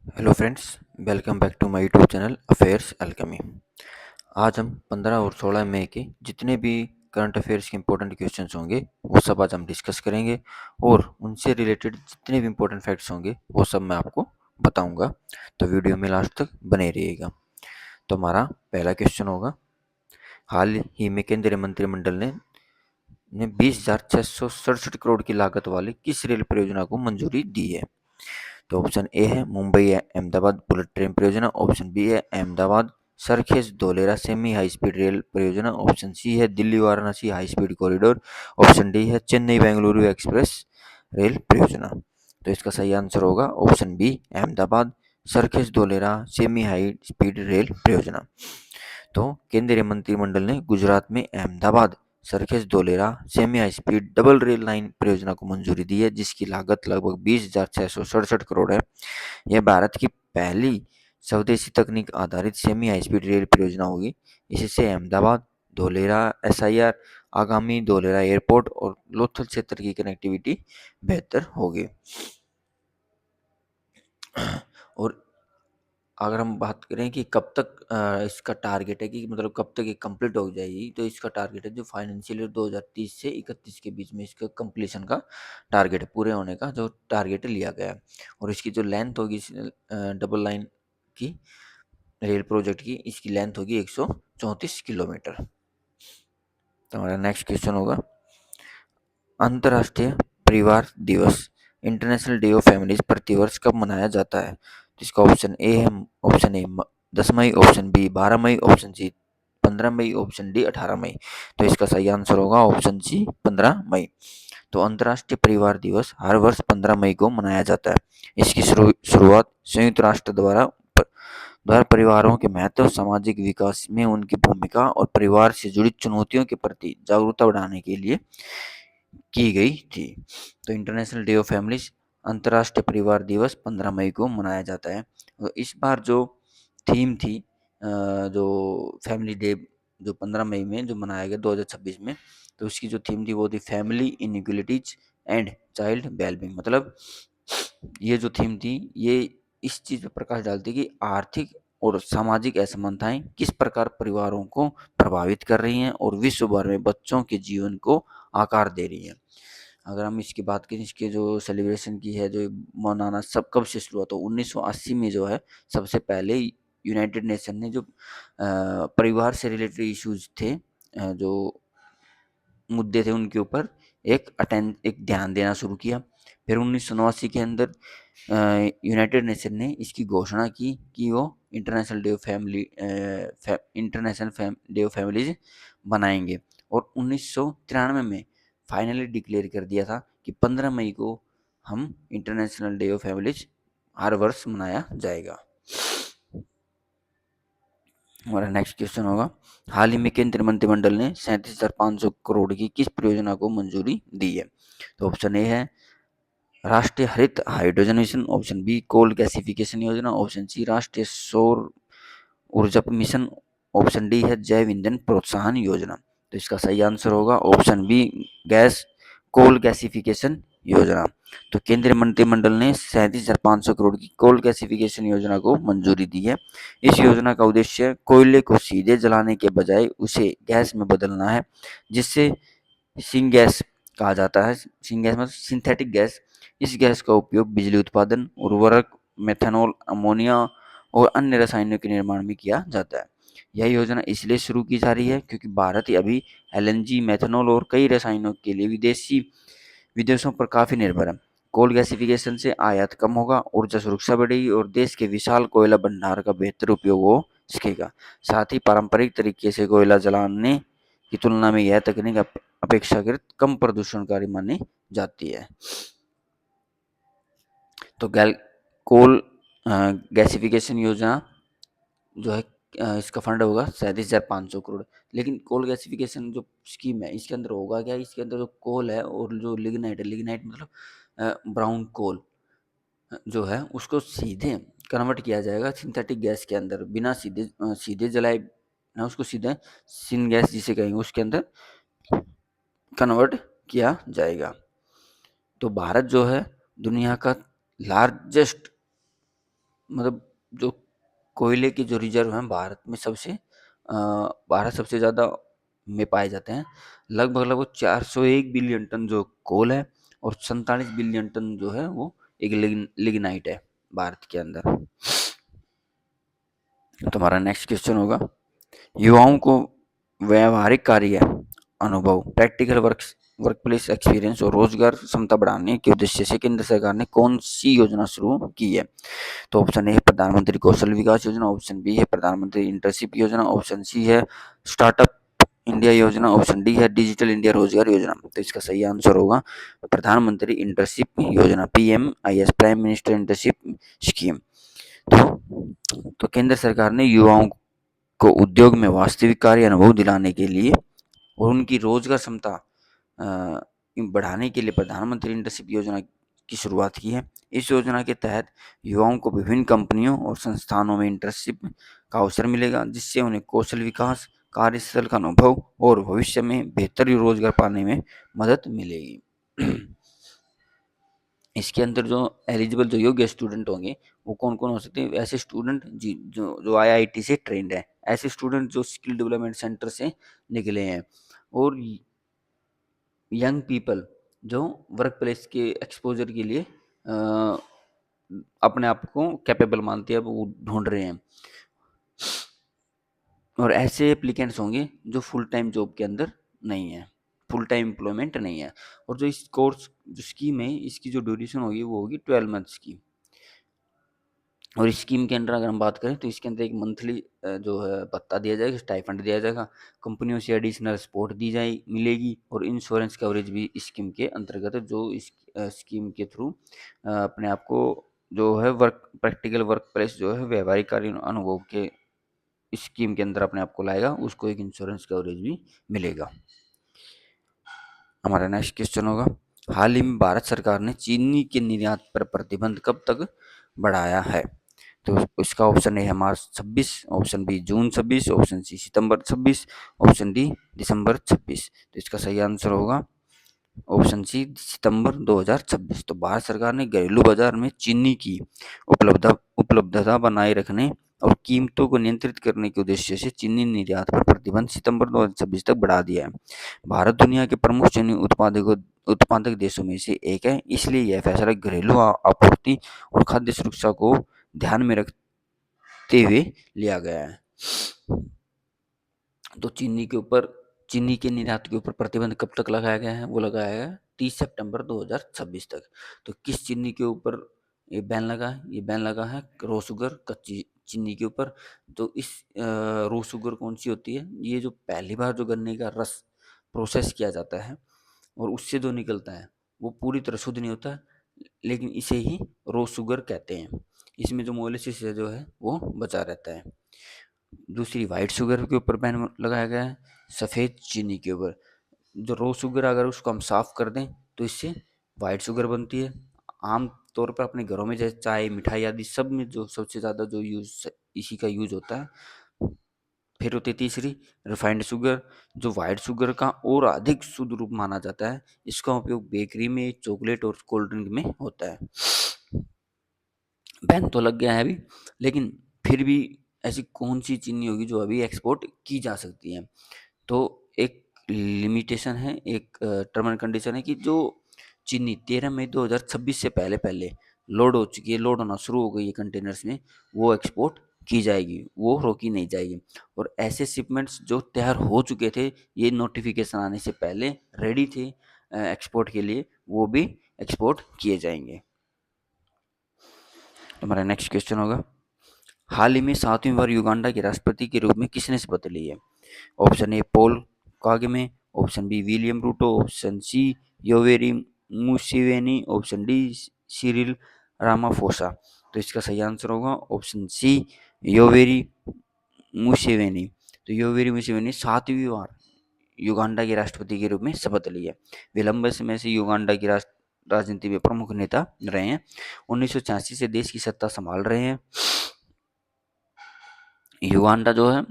Hello friends, welcome back to my YouTube channel Affairs Alchemy. आज हम 15 और 16 मई के जितने भी करंट अफेयर्स के इंपॉर्टेंट क्वेश्चंस होंगे वो सब आज हम डिस्कस करेंगे और उनसे रिलेटेड जितने भी इंपॉर्टेंट फैक्ट्स होंगे वो सब मैं आपको बताऊंगा। तो वीडियो में लास्ट तक बने रहिएगा। तो हमारा पहला क्वेश्चन होगा, हाल ही में केंद्रीय मंत्रिमंडल ने 20,667 करोड़ की लागत वाली किस रेल परियोजना को मंजूरी दी है? तो ऑप्शन ए है मुंबई अहमदाबाद बुलेट ट्रेन परियोजना, ऑप्शन बी है Ahmedabad Sarkhej Dholera semi high speed rail परियोजना, ऑप्शन सी है Delhi Varanasi high speed corridor, option D है चेन्नई बेंगलुरु एक्सप्रेस रेल परियोजना। तो इसका सही आंसर होगा option b Ahmedabad Sarkhej Dholera semi high speed rail परियोजना। तो केंद्रीय मंत्रिमंडल ने गुजरात में Ahmedabad Sarkhej Dholera semi high speed double rail line परियोजना को मंजूरी दी है, जिसकी लागत लगभग 20,667 करोड़ है। यह भारत की पहली स्वदेशी तकनीक आधारित सेमी हाई स्पीड रेल परियोजना होगी। इससे अहमदाबाद धोलेरा एसआईआर आगामी धोलेरा एयरपोर्ट और लोथल क्षेत्र की कनेक्टिविटी बेहतर होगी। और अगर हम बात करें कि कब तक इसका टारगेट है कि मतलब कब तक ये कंप्लीट हो जाएगी, तो इसका टारगेट है जो फाइनेंशियल ईयर 2030 से 31 के बीच में इसका कंप्लीशन का टारगेट है, पूरे होने का जो टारगेट लिया गया है। और इसकी जो लेंथ होगी डबल लाइन की रेल प्रोजेक्ट की, इसकी लेंथ होगी 134 किलोमीटर। तो हमारा नेक्स्ट क्वेश्चन होगा, अंतर्राष्ट्रीय परिवार दिवस इंटरनेशनल डे ऑफ फैमिलीज प्रतिवर्ष कब मनाया जाता है? तो इसका ऑप्शन ए है, ऑप्शन ए 10 मई, ऑप्शन बी 12 मई, ऑप्शन सी 15 मई, ऑप्शन डी 18 मई। तो इसका सही आंसर होगा ऑप्शन सी 15 मई। तो अंतर्राष्ट्रीय परिवार दिवस हर वर्ष 15 मई को मनाया जाता है। इसकी शुरुआत संयुक्त राष्ट्र द्वारा परिवारों के महत्व, सामाजिक विकास में उनकी भूमिका और परिवार से जुड़ी चुनौतियों के प्रति जागरूकता बढ़ाने के लिए की गई थी। तो इंटरनेशनल डे ऑफ फैमिलीज अंतर्राष्ट्रीय परिवार दिवस 15 मई को मनाया जाता है। तो इस बार जो थीम थी जो फैमिली डे जो 15 मई में जो मनाया गया 2026 में, तो उसकी जो थीम थी वो थी family inequalities and child wellbeing. मतलब ये जो थीम थी ये इस चीज़ पर प्रकाश डालती कि आर्थिक और सामाजिक असमानताएं किस प्रकार परिवारों को प्रभावित कर रही हैं और विश्व भर में बच्चों के जीवन को आकार दे रही हैं। अगर हम इसकी बात करें, इसके जो सेलिब्रेशन की है जो मनाना सब कब से शुरू हुआ, तो 1980 में जो है सबसे पहले यूनाइटेड नेशन ने जो परिवार से रिलेटेड इश्यूज थे, जो मुद्दे थे उनके ऊपर एक ध्यान देना शुरू किया। फिर 1989 के अंदर यूनाइटेड नेशन ने इसकी घोषणा की कि वो इंटरनेशनल डे ऑफ फैमिलीज बनाएंगे। और 1993 में फाइनली डिक्लेयर कर दिया था कि 15 मई को हम इंटरनेशनल डे ऑफ फैमिलीज हर वर्ष मनाया जाएगा। हमारा नेक्स्ट क्वेश्चन होगा, हाल ही में केंद्रीय मंत्रिमंडल ने 37,500 करोड़ की किस परियोजना को मंजूरी दी है? तो ऑप्शन ए है राष्ट्रीय हरित hydrogen mission, option b coal gasification योजना, ऑप्शन सी राष्ट्रीय सौर ऊर्जा मिशन, ऑप्शन डी है जैव ईंधन प्रोत्साहन योजना। तो इसका सही आंसर होगा option b gas coal gasification योजना। तो केंद्रीय मंत्रिमंडल ने 37,500 करोड़ की कोल गैसिफिकेशन योजना को मंजूरी दी है। इस योजना का उद्देश्य कोयले को सीधे जलाने के बजाय उसे गैस में बदलना है, जिससे सिंगैस कहा जाता है। सिंगैस मतलब सिंथेटिक गैस। इस गैस का उपयोग बिजली उत्पादन, उर्वरक, मेथनॉल, अमोनिया और अन्य रसायनों के निर्माण में किया जाता है। यह योजना इसलिए शुरू की जा रही है क्योंकि भारत अभी एलएनजी, मेथनॉल और कई रसायनों के लिए विदेशों पर काफ़ी निर्भर है। कोल गैसिफिकेशन से आयात कम होगा, ऊर्जा सुरक्षा बढ़ेगी और देश के विशाल कोयला भंडार का बेहतर उपयोग हो सकेगा। साथ ही पारंपरिक तरीके से कोयला जलाने की तुलना में यह तकनीक अपेक्षाकृत कम प्रदूषणकारी मानी जाती है। तो कोल गैसिफिकेशन योजना जो है इसका फंड होगा 37,500 करोड़। लेकिन कोल गैसिफिकेशन जो स्कीम है इसके अंदर होगा क्या, इसके अंदर जो कोल है और जो लिग्नाइट है, लिग्नाइट मतलब ब्राउन कोल जो है उसको सीधे कन्वर्ट किया जाएगा सिंथेटिक गैस के अंदर, बिना सीधे जलाए ना, उसको सीधे सिन गैस जिसे कहेंगे उसके अंदर कन्वर्ट किया जाएगा। तो भारत जो है दुनिया का लार्जेस्ट मतलब जो कोयले के जो रिजर्व हैं भारत सबसे ज़्यादा में पाए जाते हैं। लगभग लगभग 401 बिलियन टन जो कोल है और 47 बिलियन टन जो है वो एक लिग्नाइट है भारत के अंदर। तुम्हारा नेक्स्ट क्वेश्चन होगा, युवाओं को व्यवहारिक कार्य अनुभव प्रैक्टिकल वर्क प्लेस एक्सपीरियंस और रोजगार क्षमता बढ़ाने के उद्देश्य से केंद्र सरकार ने कौन सी योजना शुरू की है? तो ऑप्शन ए है प्रधानमंत्री कौशल विकास योजना, ऑप्शन बी है प्रधानमंत्री इंटर्नशिप योजना, ऑप्शन सी है स्टार्टअप इंडिया योजना, ऑप्शन डी है डिजिटल इंडिया रोजगार योजना। तो इसका सही आंसर होगा प्रधानमंत्री इंटर्नशिप योजना, PMIS, prime minister internship scheme. तो केंद्र सरकार ने युवाओं को उद्योग में वास्तविक कार्य अनुभव दिलाने के लिए और उनकी रोजगार क्षमता बढ़ाने के लिए प्रधानमंत्री इंटर्नशिप योजना की शुरुआत की है। इस योजना के तहत युवाओं को विभिन्न कंपनियों और संस्थानों में इंटर्नशिप का अवसर मिलेगा, जिससे उन्हें कौशल विकास, कार्यस्थल का अनुभव और भविष्य में बेहतर रोजगार पाने में मदद मिलेगी। इसके अंदर जो एलिजिबल जो योग्य स्टूडेंट होंगे वो कौन कौन हो सकते हैं? ऐसे स्टूडेंट जी जो जो IIT से ट्रेंड है, ऐसे स्टूडेंट जो स्किल डेवलपमेंट सेंटर से निकले हैं, और यंग पीपल जो वर्क प्लेस के एक्सपोजर के लिए अपने आप को कैपेबल मानते हैं, वो ढूंढ रहे हैं, और ऐसे एप्लीकेंट्स होंगे जो फुल टाइम जॉब के अंदर नहीं है, फुल टाइम एम्प्लॉयमेंट नहीं है। और जो इस कोर्स जो स्कीम है इसकी जो ड्यूरेशन होगी वो होगी 12 मंथ्स की। और इस स्कीम के अंदर अगर हम बात करें तो इसके अंदर एक मंथली जो है भत्ता दिया जाएगा, स्टाइफंड दिया जाएगा, कंपनियों से एडिशनल सपोर्ट दी जाए मिलेगी, और इंश्योरेंस कवरेज भी इस स्कीम के अंतर्गत है, जो इस स्कीम के थ्रू अपने आप को जो है वर्क प्रैक्टिकल वर्क प्लेस जो है व्यवहारिक कार्य अनुभव के स्कीम के अंदर अपने आप को लाएगा, उसको एक इंश्योरेंस कवरेज भी मिलेगा। हमारा नेक्स्ट क्वेश्चन होगा, हाल ही में भारत सरकार ने चीनी के निर्यात पर प्रतिबंध कब तक बढ़ाया है? तो इसका ऑप्शन ए है मार्च 26, ऑप्शन बी जून 26, ऑप्शन सी सितंबर 26, ऑप्शन डी दिसंबर 26। तो इसका सही आंसर होगा ऑप्शन सी सितंबर 2026। तो भारत सरकार ने घरेलू बाजार में चीनी की उपलब्धता बनाए रखने और कीमतों को नियंत्रित करने के उद्देश्य से चीनी निर्यात पर प्रतिबंध सितंबर 2026 तक बढ़ा दिया है। भारत दुनिया के प्रमुख चीनी उत्पादक देशों में से एक है, इसलिए यह फैसला घरेलू आपूर्ति और खाद्य सुरक्षा को ध्यान में रखते हुए लिया गया है। तो चीनी के निर्यात के ऊपर प्रतिबंध कब तक लगाया गया है? वो लगाया गया है 30 सितंबर 2026 तक। तो किस चीनी के ऊपर ये बैन लगा है? ये बैन लगा है रो शुगर कच्ची चीनी के ऊपर। तो इस रो शुगर कौन सी होती है? ये जो पहली बार जो गन्ने का रस प्रोसेस किया जाता है और उससे जो निकलता है वो पूरी तरह शुद्ध नहीं होता, लेकिन इसे ही रो शुगर कहते हैं। इसमें जो मोलिसिस है जो है वो बचा रहता है। दूसरी वाइट शुगर के ऊपर बैन लगाया गया है, सफ़ेद चीनी के ऊपर। जो रो शुगर अगर उसको हम साफ़ कर दें तो इससे वाइट शुगर बनती है। आम तौर पर अपने घरों में जैसे चाय, मिठाई आदि सब में जो सबसे ज़्यादा जो यूज़ इसी का यूज़ होता है। फिर होती है तीसरी रिफाइंड शुगर, जो वाइट शुगर का और अधिक शुद्ध रूप माना जाता है। इसका उपयोग बेकरी में, चॉकलेट और कोल्ड ड्रिंक में होता है। बैन तो लग गया है अभी, लेकिन फिर भी ऐसी कौन सी चीनी होगी जो अभी एक्सपोर्ट की जा सकती है? तो एक लिमिटेशन है, एक टर्म एंड कंडीशन है कि जो चीनी 13 मई 2026 से पहले पहले लोड हो चुकी है, लोड होना शुरू हो गई है कंटेनर्स में, वो एक्सपोर्ट की जाएगी, वो रोकी नहीं जाएगी। और ऐसे शिपमेंट्स जो तैयार हो चुके थे, ये नोटिफिकेशन आने से पहले रेडी थे एक्सपोर्ट के लिए, वो भी एक्सपोर्ट किए जाएंगे। हमारा नेक्स्ट क्वेश्चन होगा, हाल ही में 7वीं बार युगांडा के राष्ट्रपति के रूप में किसने शपथ ली है? Option A Paul Kagame, option B William Ruto, option C Yoweri Museveni, option D Cyril Ramaphosa. तो इसका सही आंसर होगा ऑप्शन सी योवेरी मुसेवेनी। तो योवेरी मुसेवेनी 7वीं बार युगांडा के राष्ट्रपति के रूप में शपथ ली है। वे लंबे समय से युगांडा की राजनीति में प्रमुख नेता रहे हैं। 1986 से देश की सत्ता संभाल रहे हैं। युगांडा जो है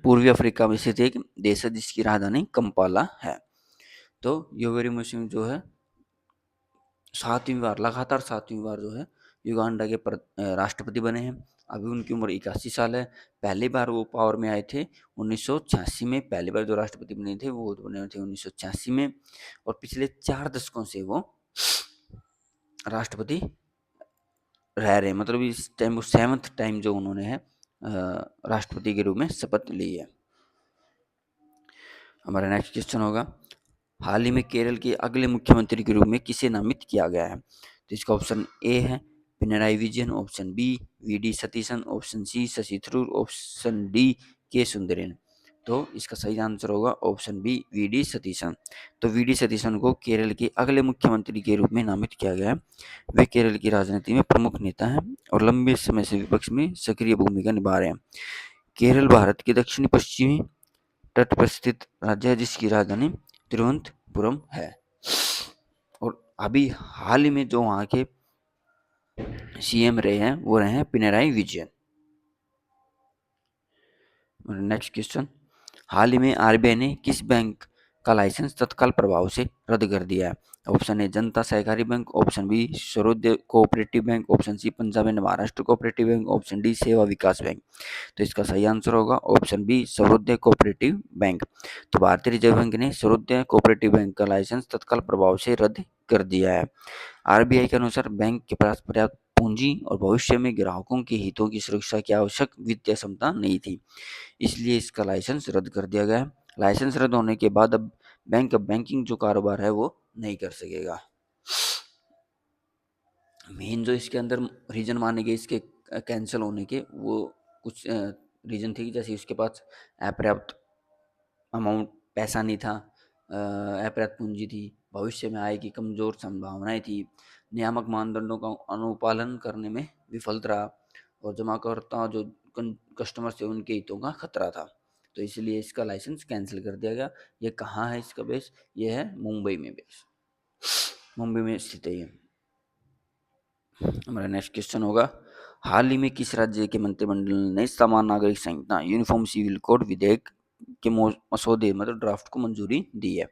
पूर्वी अफ्रीका में स्थित एक देश है जिसकी राजधानी कंपाला है। तो योवेरी मुसेवेनी जो है लगातार 7वीं बार जो है युगांडा के राष्ट्रपति बने हैं। अभी उनकी उम्र 81 साल है। पहली बार वो पावर में आए थे 1986 में। पहली बार जो राष्ट्रपति बने थे वो बने थे 1986 में, और पिछले 4 दशकों से वो राष्ट्रपति रह रहे हैं। मतलब इस टाइम वो 7th टाइम जो उन्होंने है राष्ट्रपति के रूप में शपथ ली है। हमारा नेक्स्ट क्वेश्चन होगा, हाल ही में केरल के अगले मुख्यमंत्री के रूप में किसे नामित किया गया है? तो इसका ऑप्शन ए है Pinarayi Vijayan, option B V D Satheesan, option C Shashi Tharoor, option D K Sundaran. तो इसका सही आंसर होगा option B V D Satheesan. तो वी डी सतीशन को केरल के अगले मुख्यमंत्री के रूप में नामित किया गया है। वे केरल की राजनीति में प्रमुख नेता हैं और लंबे समय से विपक्ष में सक्रिय भूमिका निभा रहे हैं। केरल भारत के दक्षिणी पश्चिमी तट पर स्थित राज्य है जिसकी राजधानी तिरुवनंतपुरम है। और अभी हाल ही में जो वहाँ के सीएम रहे हैं वो रहे हैं पिनराई विजयन। नेक्स्ट क्वेश्चन, हाल ही में आरबीआई ने किस बैंक का लाइसेंस तत्काल प्रभाव से रद्द कर दिया है? Option A Janata Sahakari bank, option B Sarvodaya cooperative bank, option C Punjab and Maharashtra cooperative bank, option D Seva Vikas bank. तो इसका सही आंसर होगा option B Sarvodaya cooperative bank. तो भारतीय रिजर्व बैंक ने सर्वोदय कोऑपरेटिव बैंक का लाइसेंस तत्काल प्रभाव से रद्द कर दिया है। आरबीआई के अनुसार बैंक के पास पर्याप्त पूंजी और भविष्य में ग्राहकों के हितों की सुरक्षा की आवश्यक वित्तीय क्षमता नहीं थी, इसलिए इसका लाइसेंस रद्द कर दिया गया है। लाइसेंस रद्द होने के बाद अब बैंकिंग जो कारोबार है वो नहीं कर सकेगा। मेन जो इसके अंदर रीजन माने गए इसके कैंसिल होने के, वो कुछ रीजन थे कि जैसे उसके पास अपर्याप्त अमाउंट पैसा नहीं था, अपर्याप्त पूंजी थी, भविष्य में आय की कमजोर संभावनाएं थी, नियामक मानदंडों का अनुपालन करने में विफल रहा, और जमाकर्ता जो कस्टमर थे उनके हितों का खतरा था। तो इसलिए इसका लाइसेंस कैंसिल कर दिया गया। ये कहाँ है इसका बेस? ये है मुंबई में बेस, मुंबई में स्थित है ये। हमारा नेक्स्ट क्वेश्चन होगा, हाल ही में किस राज्य के मंत्रिमंडल ने समान नागरिक संहिता यूनिफॉर्म सिविल कोड विधेयक के मसौदे मतलब ड्राफ्ट को मंजूरी दी है?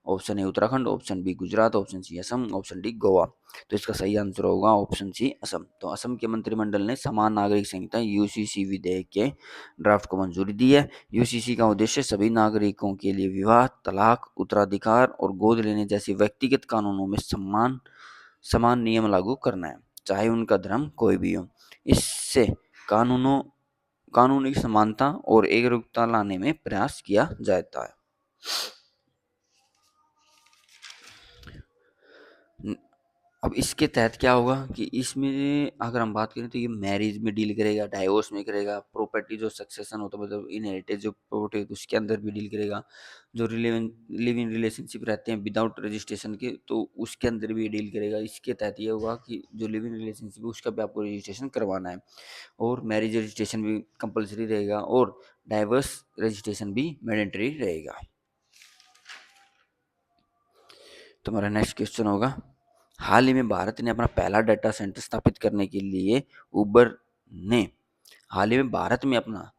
Option A Uttarakhand, option B Gujarat, option C Assam, option D Goa. तो इसका सही आंसर होगा ऑप्शन सी असम। तो असम के मंत्रिमंडल ने समान नागरिक संहिता यूसीसी विधेयक के ड्राफ्ट को मंजूरी दी है। यूसीसी का उद्देश्य सभी नागरिकों के लिए विवाह, तलाक, उत्तराधिकार और गोद लेने जैसे व्यक्तिगत कानूनों में समान नियम लागू करना है, चाहे उनका धर्म कोई भी हो। इससे कानूनी समानता और एकरूपता लाने में प्रयास किया जाता है। अब इसके तहत क्या होगा कि इसमें अगर हम बात करें तो ये मैरिज में डील करेगा, डाइवोर्स में करेगा, प्रॉपर्टी जो सक्सेशन होता है मतलब इनहेरिटेज जो प्रॉपर्टी उसके अंदर भी डील करेगा, जो लिव इन रिलेशनशिप रहते हैं विदाउट रजिस्ट्रेशन के तो उसके अंदर भी डील करेगा। इसके तहत ये होगा कि जो लिव इन रिलेशनशिप है उसका भी आपको रजिस्ट्रेशन करवाना है, और मैरिज रजिस्ट्रेशन भी कंपलसरी रहेगा, और डाइवर्स रजिस्ट्रेशन भी मैंडेटरी रहेगा। तो हमारा नेक्स्ट क्वेश्चन होगा, हाल ही में भारत ने अपना पहला डाटा सेंटर स्थापित करने के लिए उबर ने हाल ही में भारत में अपना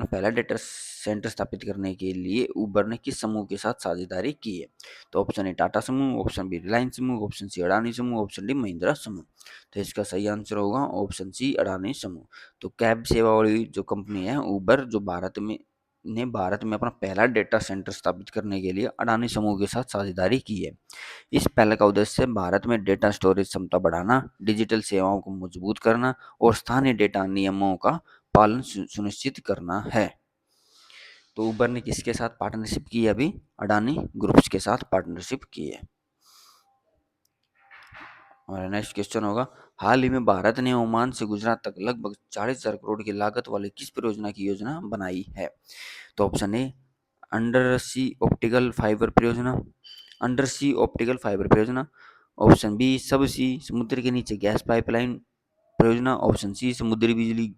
पहला डाटा सेंटर स्थापित करने के लिए उबर ने किस समूह के साथ साझेदारी की है? तो ऑप्शन ए टाटा समूह, ऑप्शन बी रिलायंस समूह, ऑप्शन सी अडानी समूह, ऑप्शन डी महिंद्रा समूह। तो इसका सही आंसर होगा ऑप्शन सी अडानी समूह। तो कैब सेवा वाली जो कंपनी है उबर, जो भारत में अपना पहला डेटा सेंटर स्थापित करने के लिए अडानी समूह के साथ साझेदारी की है। इस पहल का उद्देश्य भारत में डेटा स्टोरेज क्षमता बढ़ाना, डिजिटल सेवाओं को मजबूत करना और स्थानीय डेटा नियमों का पालन सुनिश्चित करना है। तो उबर ने किसके साथ पार्टनरशिप की है? अभी अडानी ग्रुप्स के साथ पार्टनरशिप की है। हमारा नेक्स्ट क्वेश्चन होगा, हाल ही में भारत ने ओमान से गुजरात तक लगभग 40,000 करोड़ की लागत वाली किस परियोजना की योजना बनाई है? तो option A undersea optical fibre परियोजना, ऑप्शन बी सब सी समुद्र के नीचे गैस पाइपलाइन परियोजना, ऑप्शन सी समुद्री बिजली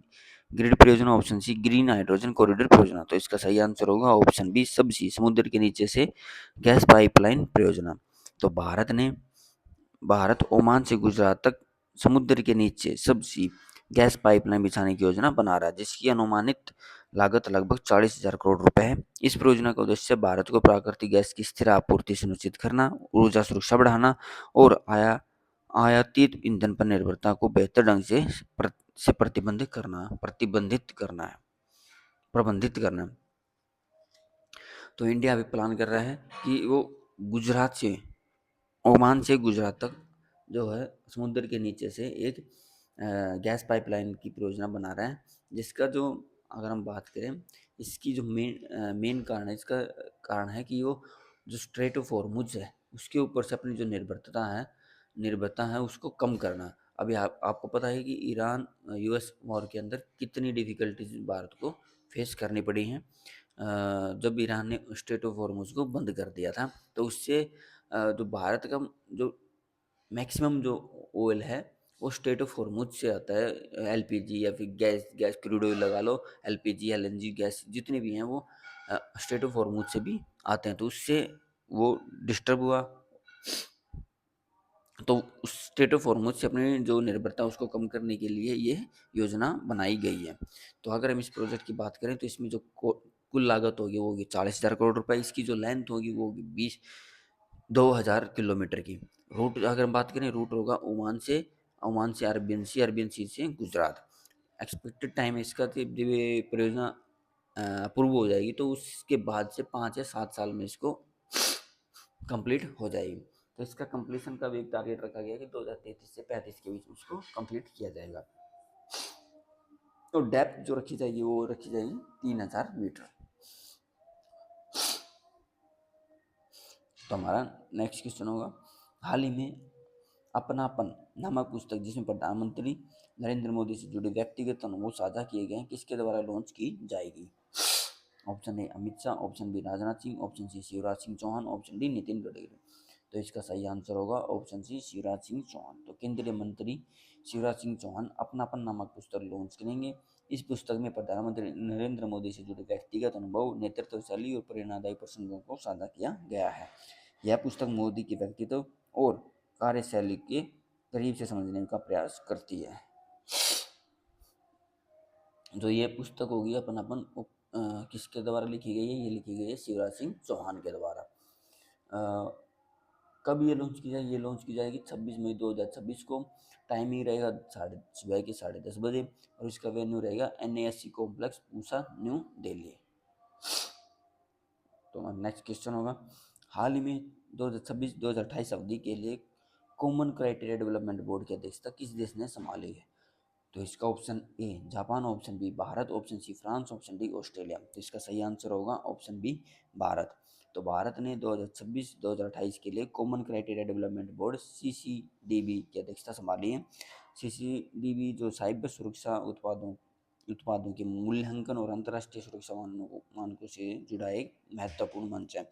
ग्रिड परियोजना, option C green hydrogen corridor परियोजना। तो इसका सही आंसर होगा ऑप्शन बी सब सी समुद्र के नीचे से गैस पाइपलाइन परियोजना। तो भारत ओमान से गुजरात तक समुद्र के नीचे सबसी गैस पाइपलाइन बिछाने की योजना बना रहा है, जिसकी अनुमानित लागत लगभग 40,000 करोड़ रुपए है। इस परियोजना का उद्देश्य भारत को प्राकृतिक गैस की स्थिर आपूर्ति सुनिश्चित करना, ऊर्जा सुरक्षा बढ़ाना और आयातित ईंधन पर निर्भरता को बेहतर ढंग से प्रतिबंधित करना है, प्रबंधित करना है। तो इंडिया अभी प्लान कर रहा है कि वो गुजरात से, ओमान से गुजरात तक जो है समुद्र के नीचे से एक गैस पाइपलाइन की परियोजना बना रहा है, जिसका जो अगर हम बात करें इसकी जो मेन कारण है, इसका कारण है कि वो जो स्ट्रेट ऑफ हॉर्मुज है उसके ऊपर से अपनी जो निर्भरता है उसको कम करना। अभी आपको पता है कि ईरान यूएस वॉर के अंदर कितनी डिफिकल्टीज भारत को फेस करनी पड़ी हैं। जब ईरान ने स्ट्रेट ऑफ हॉर्मुज को बंद कर दिया था, तो उससे जो भारत का जो मैक्सिमम जो ऑयल है वो स्ट्रेट ऑफ हॉर्मुज से आता है। एलपीजी या फिर गैस क्रूड ऑयल लगा लो, एलपीजी एलएनजी गैस जितने भी हैं वो स्ट्रेट ऑफ हॉर्मुज से भी आते हैं। तो उससे वो डिस्टर्ब हुआ, तो उस स्टेट ऑफ हॉर्मुज से अपनी जो निर्भरता उसको कम करने के लिए ये योजना बनाई गई है। तो अगर हम इस प्रोजेक्ट की बात करें तो इसमें जो कुल लागत होगी वो होगी 40,000 करोड़ रुपए। इसकी जो लेंथ होगी वो होगी 2,000 किलोमीटर की। रूट अगर हम बात करें, रूट होगा ओमान से अरबियन सी से गुजरात। एक्सपेक्टेड टाइम इसका जब ये परियोजना अप्रूव हो जाएगी तो उसके बाद से 5 या 7 साल में इसको कंप्लीट हो जाएगी। तो इसका कंप्लीशन का भी एक टारगेट रखा गया है कि 2033 से 35 के बीच में उसको कंप्लीट किया जाएगा। तो डेप्थ जो रखी जाएगी वो रखी जाएगी 3,000 मीटर। तो हमारा नेक्स्ट क्वेश्चन होगा, हाल ही में अपनापन नामक पुस्तक जिसमें प्रधानमंत्री नरेंद्र मोदी से जुड़े व्यक्तिगत अनुभव साझा किए गए हैं, किसके द्वारा लॉन्च की जाएगी? Option A Amit Shah, option B Rajnath Singh, option C Shivraj Singh Chouhan, option D Nitin Gadkari. तो इसका सही आंसर होगा ऑप्शन सी शिवराज सिंह चौहान। तो केंद्रीय मंत्री शिवराज सिंह चौहान अपनापन नामक पुस्तक लॉन्च करेंगे। इस पुस्तक में प्रधानमंत्री नरेंद्र मोदी से जुड़े व्यक्तिगत अनुभव, नेतृत्व शैली और प्रेरणादायी प्रसंगों को साझा किया गया है। यह पुस्तक मोदी के व्यक्तित्व और कार्यशैली के करीब से समझने का प्रयास करती है। जो ये पुस्तक होगी अपनापन किसके द्वारा लिखी गई है? ये लिखी गई है शिवराज सिंह चौहान के द्वारा। कब ये लॉन्च की जाएगी? ये लॉन्च की जाएगी 26 मई 2026 को। टाइमिंग रहेगा सुबह के 10:30 बजे और इसका वेन्यू रहेगा NASC complex, Pusa, new Delhi. तो नेक्स्ट क्वेश्चन होगा, हाल ही में 2026-2028 अवधि के लिए कॉमन क्राइटेरिया डेवलपमेंट बोर्ड की अध्यक्षता किस देश ने संभाली है? तो इसका option A Japan, option B Bharat, option C France, option D Australia. तो इसका सही आंसर होगा ऑप्शन बी भारत। तो भारत ने 2026-2028 के लिए common criteria development board CCDB की अध्यक्षता संभाली है। CCDB जो साइबर सुरक्षा उत्पादों के मूल्यांकन और अंतर्राष्ट्रीय सुरक्षा मानकों से जुड़ा एक महत्वपूर्ण मंच है।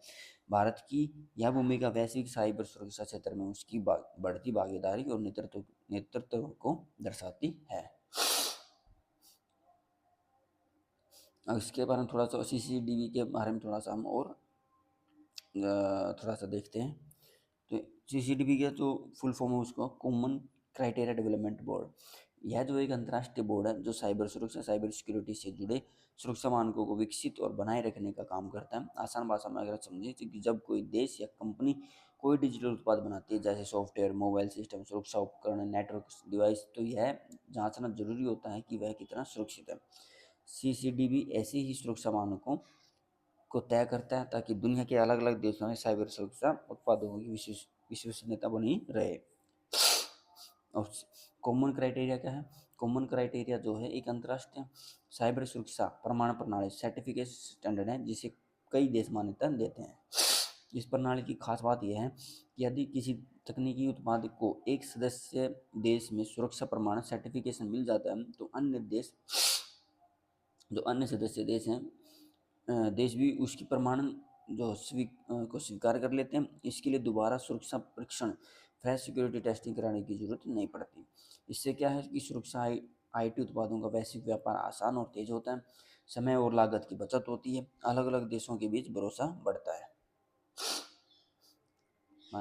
भारत की यह भूमिका वैश्विक साइबर सुरक्षा क्षेत्र में उसकी बढ़ती भागीदारी और नेतृत्व को दर्शाती है। अब इसके बारे में थोड़ा सा CCDB के बारे में थोड़ा सा हम और थोड़ा सा देखते हैं। तो CCDB का जो फुल फॉर्म है उसको कॉमन क्राइटेरिया डेवलपमेंट बोर्ड। यह जो एक अंतर्राष्ट्रीय बोर्ड है जो साइबर सुरक्षा, साइबर सिक्योरिटी से जुड़े सुरक्षा मानकों को विकसित और बनाए रखने का काम करता है। आसान भाषा में अगर समझें कि जब कोई देश या कंपनी कोई डिजिटल उत्पाद बनाती है, जैसे सॉफ्टवेयर, मोबाइल सिस्टम, सुरक्षा उपकरण, नेटवर्क डिवाइस, तो यह जांचना जरूरी होता है कि वह कितना सुरक्षित है। CCDB ऐसे ही सुरक्षा मानकों को तय करता है ताकि दुनिया के अलग अलग देशों में साइबर सुरक्षा उत्पादों की विश्वसनीयता बनी रहे। और कॉमन क्राइटेरिया क्या है? कॉमन क्राइटेरिया जो है एक अंतर्राष्ट्रीय साइबर सुरक्षा प्रमाण प्रणाली, सर्टिफिकेट स्टैंडर्ड है जिसे कई देश मान्यता देते हैं। इस प्रणाली की खास बात यह है कि यदि किसी तकनीकी उत्पाद को एक सदस्य देश में सुरक्षा प्रमाण सर्टिफिकेशन मिल जाता है तो अन्य सदस्य देश हैं देश भी उसकी प्रमाणन जो को स्वीकार कर लेते हैं। इसके लिए दोबारा सुरक्षा परीक्षण, फ्रेश सिक्योरिटी टेस्टिंग कराने की जरूरत नहीं पड़ती। इससे क्या है कि सुरक्षा IT उत्पादों का वैश्विक व्यापार आसान और तेज होता है, समय और लागत की बचत होती है, अलग अलग देशों के बीच भरोसा बढ़ता है।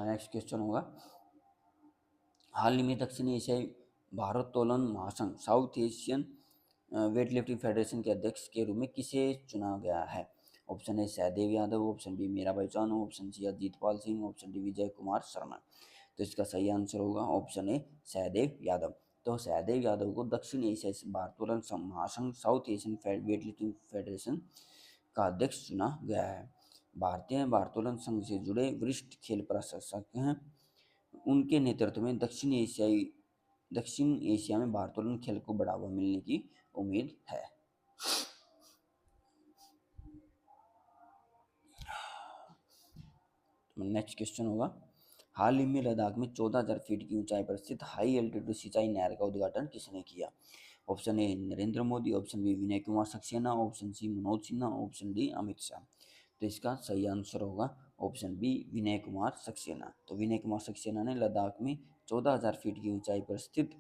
नेक्स्ट क्वेश्चन होगा, हाल ही में दक्षिण एशियाई भारोत्तोलन महासंघ, South Asian weight lifting federation के अध्यक्ष के रूप में किसे चुना गया है? Option A Sahdev Yadav, option B Mirabai Chanu, option C Ajit Pal Singh, option D Vijay Kumar Sharma. तो इसका सही आंसर होगा ऑप्शन ए सहदेव यादव। तो सहदेव यादव को दक्षिण एशिया भारोत्तोलन महासंघ साउथ एशियन वेटलिफ्टिंग फेडरेशन का अध्यक्ष चुना गया है। भारतीय भारोत्तोलन संघ से जुड़े वरिष्ठ खेल प्रशासक हैं। उनके नेतृत्व में दक्षिण एशिया में भारोत्तोलन खेल को बढ़ावा मिलने की उम्मीद है। नेक्स्ट क्वेश्चन होगा, हाल ही में लद्दाख में 14,000 फीट की ऊंचाई पर स्थित हाई एल्टीट्यूड सिंचाई नहर का उद्घाटन किसने किया? Option A Narendra Modi, option B Vinay Kumar Saxena, option C Manoj Sinha, option D Amit Shah. तो इसका सही आंसर होगा ऑप्शन बी विनय कुमार सक्सेना। तो विनय कुमार सक्सेना ने लद्दाख में 14,000 फीट की ऊंचाई पर स्थित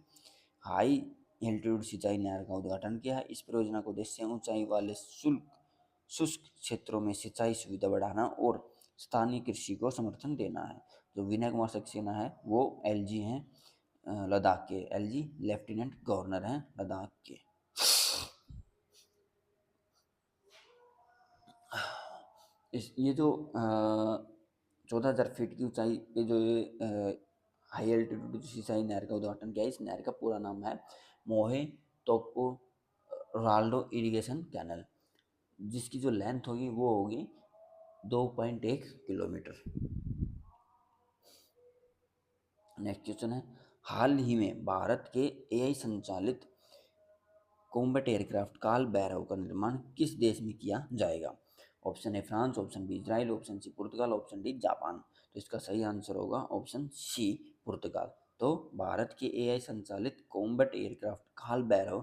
हाई एल्टीट्यूड सिंचाई नहर का उद्घाटन किया है। इस परियोजना का उद्देश्य ऊंचाई वाले शुष्क क्षेत्रों में सिंचाई सुविधा बढ़ाना और स्थानीय कृषि को समर्थन देना है। जो विनय कुमार सक्सेना है वो एलजी हैं, लद्दाख के एलजी लेफ्टिनेंट गवर्नर हैं लद्दाख के। ये जो 14,000 फीट की ऊंचाई पे जो हाई एल्टीट्यूड सिंचाई नहर का उद्घाटन किया है, इस नहर का पूरा नाम है मोहे तोको राल्डो इरिगेशन कैनल, जिसकी जो लेंथ होगी वो होगी 2.1 किलोमीटर। नेक्स्ट क्वेश्चन है, हाल ही में भारत के एआई संचालित कॉम्बैट एयरक्राफ्ट काल भैरव का निर्माण किस देश में किया जाएगा? Option A France, option B Israel, option C Portugal, option D Japan. तो इसका सही आंसर होगा ऑप्शन सी पुर्तगाल। तो भारत के एआई संचालित कॉम्बैट एयरक्राफ्ट काल भैरव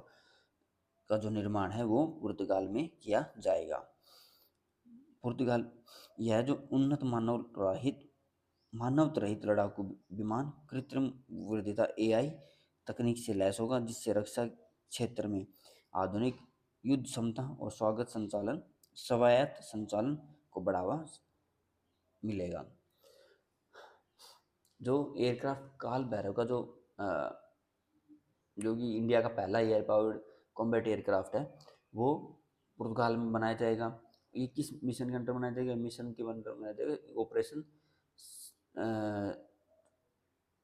का जो निर्माण है वो पुर्तगाल में किया जाएगा। पुर्तगाल यह जो उन्नत मानव रहित लड़ाकू विमान कृत्रिम बुद्धिमत्ता एआई तकनीक से लैस होगा, जिससे रक्षा क्षेत्र में आधुनिक युद्ध क्षमता और स्वायत्त संचालन को बढ़ावा मिलेगा। जो एयरक्राफ्ट काल भैरव का जो कि इंडिया का पहला एयर पावर्ड कॉम्बैट एयरक्राफ्ट है वो पुर्तगाल में बनाया जाएगा। ये किस मिशन के अंडर बनाया जाएगा? मिशन के अंडर बनाया जाएगा ऑपरेशन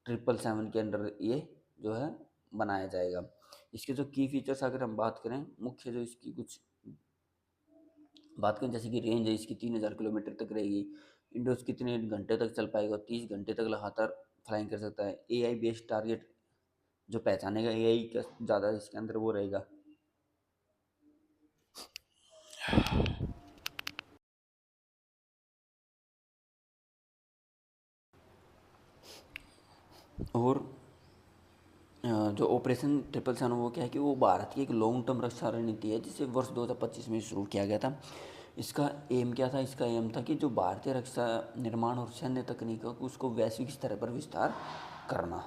777 के अंडर ये जो है बनाया जाएगा। इसके जो की फीचर्स अगर हम बात करें, मुख्य जो इसकी कुछ बात करें, जैसे कि रेंज है इसकी 3,000 किलोमीटर तक रहेगी। इंडोज कितने घंटे तक चल पाएगा? 30 घंटे तक लगातार फ्लाइंग कर सकता है। एआई बेस्ड टारगेट जो पहचानेगा एआई का ज़्यादा इसके अंदर वो रहेगा। और जो ऑपरेशन 777 वो क्या है कि वो भारत की एक लॉन्ग टर्म रक्षा रणनीति है, जिसे वर्ष 2025 में शुरू किया गया था। इसका एम क्या था? इसका एम था कि जो भारतीय रक्षा निर्माण और सैन्य तकनीक है उसको वैश्विक स्तर पर विस्तार करना।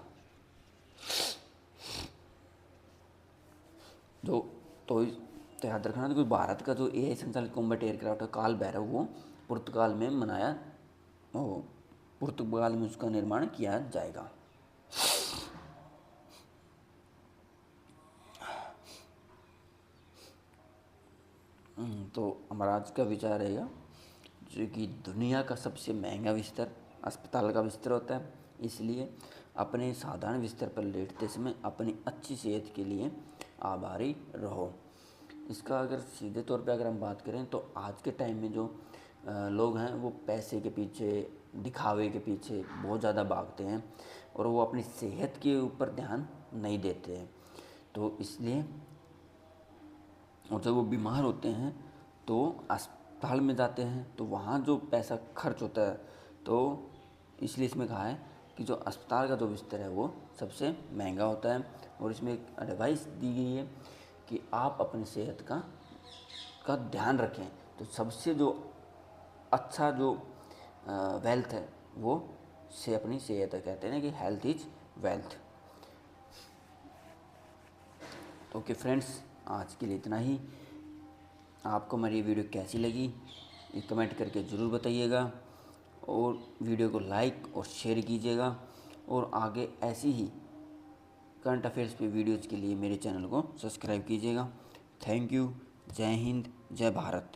तो याद रखना कि भारत का जो एआई संचालित कॉम्बैट एयरक्राफ्ट है काल भैरव वो पुर्तगाल में उसका निर्माण किया जाएगा। तो हमारा आज का विचार रहेगा जो कि दुनिया का सबसे महंगा बिस्तर अस्पताल का बिस्तर होता है, इसलिए अपने साधारण बिस्तर पर लेटते समय अपनी अच्छी सेहत के लिए आभारी रहो। इसका अगर सीधे तौर पे अगर हम बात करें तो आज के टाइम में जो लोग हैं वो पैसे के पीछे, दिखावे के पीछे बहुत ज़्यादा भागते हैं और वो अपनी सेहत के ऊपर ध्यान नहीं देते हैं। तो इसलिए और जब वो बीमार होते हैं तो अस्पताल में जाते हैं तो वहाँ जो पैसा खर्च होता है, तो इसलिए इसमें कहा है कि जो अस्पताल का जो बिस्तर है वो सबसे महंगा होता है। और इसमें एक एडवाइस दी गई है कि आप अपनी सेहत का ध्यान रखें। तो सबसे जो अच्छा जो वेल्थ है वो से अपनी सेहत है। कहते हैं कि health is wealth. Okay friends, आज के लिए इतना ही। आपको हमारी वीडियो कैसी लगी ये कमेंट करके ज़रूर बताइएगा और वीडियो को लाइक और शेयर कीजिएगा। और आगे ऐसी ही करंट अफेयर्स पे वीडियोज़ के लिए मेरे चैनल को सब्सक्राइब कीजिएगा। Thank you. जय हिंद, जय भारत।